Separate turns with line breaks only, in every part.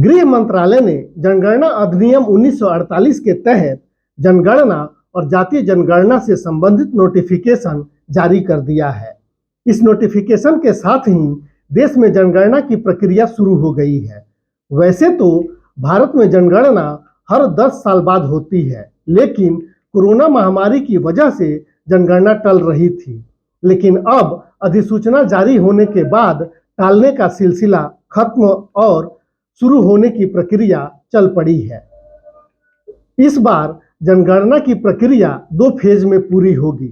गृह मंत्रालय ने जनगणना अधिनियम 1948 के तहत जनगणना और जातीय जनगणना से संबंधित नोटिफिकेशन जारी कर दिया है। इस नोटिफिकेशन के साथ ही देश में जनगणना की प्रक्रिया शुरू हो गई है। वैसे तो भारत में जनगणना हर 10 साल बाद होती है, लेकिन कोरोना महामारी की वजह से जनगणना टल रही थी। लेकिन अब अधिसूचना जारी होने के बाद टालने का सिलसिला खत्म और शुरू होने की प्रक्रिया चल पड़ी है। इस बार जनगणना की प्रक्रिया 2 फेज में पूरी होगी,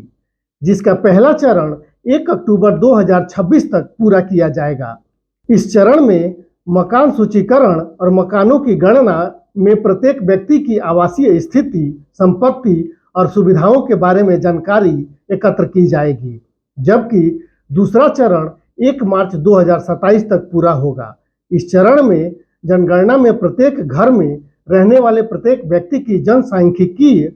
जिसका पहला चरण 1 अक्टूबर 2026 तक पूरा किया जाएगा। इस चरण में मकान सूचीकरण और मकानों की गणना में प्रत्येक व्यक्ति की आवासीय स्थिति, संपत्ति और सुविधाओं के बारे में जानकारी एकत्र की जाएगी, जबकि दूसरा चरण 1 मार्च 2027 तक पूरा होगा। इस चरण में जनगणना में प्रत्येक घर में रहने वाले प्रत्येक व्यक्ति की जनसांख्यिकीय,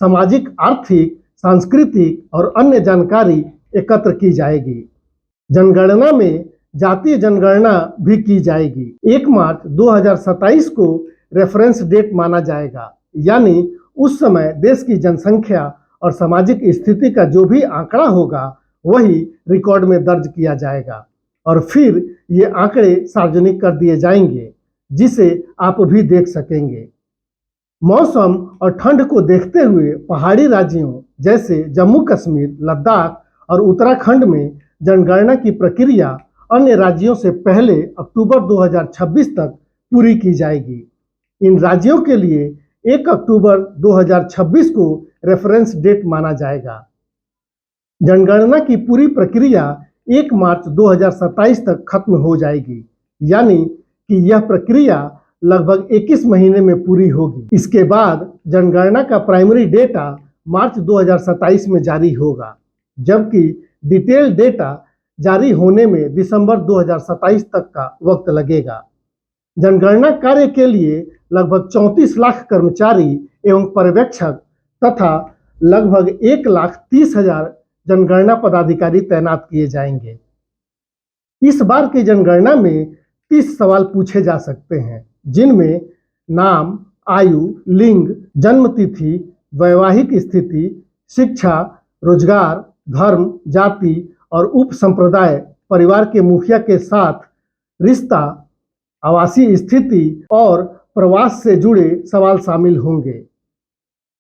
सामाजिक, आर्थिक, सांस्कृतिक और अन्य जानकारी एकत्र की जाएगी। जनगणना में जातीय जनगणना भी की जाएगी। 1 मार्च 2027 को रेफरेंस डेट माना जाएगा, यानी उस समय देश की जनसंख्या और सामाजिक स्थिति का जो भी आंकड़ा होगा वही रिकॉर्ड में दर्ज किया जाएगा और फिर ये आंकड़े सार्वजनिक कर दिए जाएंगे, जिसे आप भी देख सकेंगे। मौसम और ठंड को देखते हुए पहाड़ी राज्यों जैसे जम्मू कश्मीर, लद्दाख और उत्तराखंड में जनगणना की प्रक्रिया अन्य राज्यों से पहले अक्टूबर 2026 तक पूरी की जाएगी। इन राज्यों के लिए 1 अक्टूबर 2026 को रेफरेंस डेट माना जाएगा। जनगणना की पूरी प्रक्रिया 1 मार्च 2027 तक खत्म हो जाएगी, यानी कि यह प्रक्रिया लगभग 21 महीने में पूरी होगी। इसके बाद जनगणना का प्राइमरी डेटा मार्च 2027 में जारी होगा, जबकि डिटेल डेटा जारी होने में दिसंबर 2027 तक का वक्त लगेगा। जनगणना कार्य के लिए लगभग 34 लाख कर्मचारी एवं पर्यवेक्षक तथा लगभग 1,30,000 जनगणना पदाधिकारी तैनात किए जाएंगे। इस बार की जनगणना में 30 सवाल पूछे जा सकते हैं, जिनमें नाम, आयु, लिंग, जन्म तिथि, वैवाहिक स्थिति, शिक्षा, रोजगार, धर्म, जाति और उप संप्रदाय, परिवार के मुखिया के साथ रिश्ता, आवासीय स्थिति और प्रवास से जुड़े सवाल शामिल होंगे।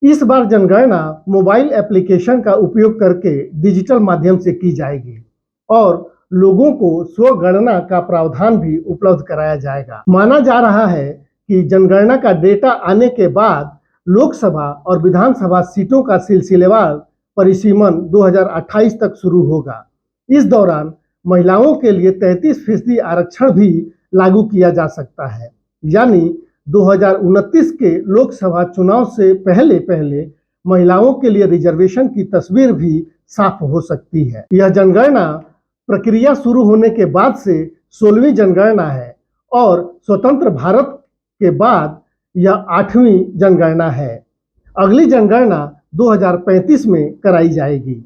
इस बार जनगणना मोबाइल एप्लीकेशन का उपयोग करके डिजिटल माध्यम से की जाएगी और लोगों को स्वगणना का प्रावधान भी उपलब्ध कराया जाएगा। माना जा रहा है कि जनगणना का डेटा आने के बाद लोकसभा और विधानसभा सीटों का सिलसिलेवार परिसीमन 2028 तक शुरू होगा। इस दौरान महिलाओं के लिए 33% आरक्षण भी लागू किया जा सकता है, यानी 2029 के लोकसभा चुनाव से पहले महिलाओं के लिए रिजर्वेशन की तस्वीर भी साफ हो सकती है। यह जनगणना प्रक्रिया शुरू होने के बाद से 16वीं जनगणना है और स्वतंत्र भारत के बाद यह 8वीं जनगणना है। अगली जनगणना 2035 में कराई जाएगी।